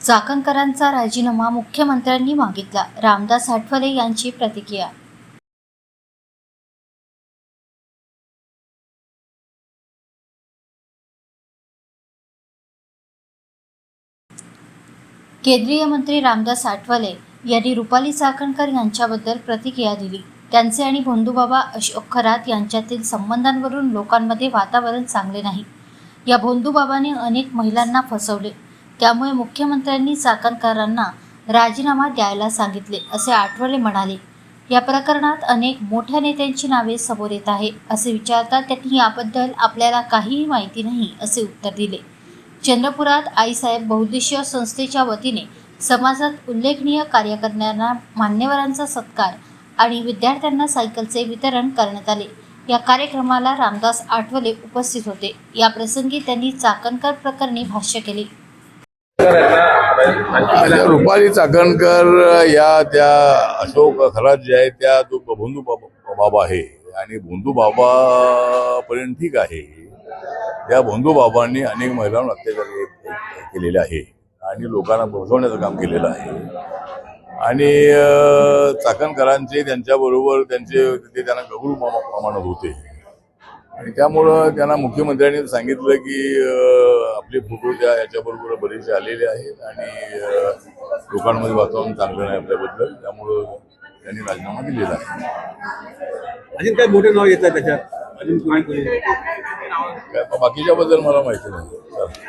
चाकणकरांचा राजीनामा मुख्यमंत्र्यांनी मागितला, रामदास आठवले यांची प्रतिक्रिया. केंद्रीय मंत्री रामदास आठवले यांनी रुपाली चाकणकर यांच्याबद्दल प्रतिक्रिया दिली. त्यांचे आणि भोंदूबाबा अशोक खरात यांच्यातील संबंधांवरून लोकांमध्ये वातावरण चांगले नाही. या भोंदूबाबांनी अनेक महिलांना फसवले, त्यामुळे मुख्यमंत्र्यांनी चाकणकरांना राजीनामा द्यायला सांगितले, असे आठवले म्हणाले. या प्रकरणात अनेक मोठ्या नेत्यांची नावे समोर येत आहे, असे विचारता त्यांनी याबद्दल आपल्याला काहीही माहिती नाही, असे उत्तर दिले. चंद्रपुरात आईसाहेब बहुउद्देशीय संस्थेच्या वतीने समाजात उल्लेखनीय कार्य करणाऱ्या मान्यवरांचा सत्कार आणि विद्यार्थ्यांना सायकलचे वितरण करण्यात आले. या कार्यक्रमाला रामदास आठवले उपस्थित होते. या प्रसंगी त्यांनी चाकणकर प्रकरणी भाष्य केले. रुपाली चाकणकर या त्या अशोक खरात जे आहे त्या तो भोंदू बाबा आहे आणि भोंदू बाबापर्यंत ठीक आहे. त्या भोंदू बाबांनी अनेक महिलांवर अत्याचार केलेले आहे आणि लोकांना फसवण्याचं काम केलेलं आहे. आणि चाकणकरांचे त्यांच्याबरोबर ते त्यांना गौरव मानत होते आणि त्यामुळं त्यांना मुख्यमंत्र्यांनी सांगितलं की आपले फोटो त्या याच्याबरोबर बरेचसे आलेले आहेत आणि लोकांमध्ये वातावरण चांगलं नाही आपल्याबद्दल, त्यामुळं त्यांनी राजीनामा दिलेला आहे. अजून काही मोठे नाव येत आहे त्याच्यात? अजून बाकीच्याबद्दल मला माहिती नाही.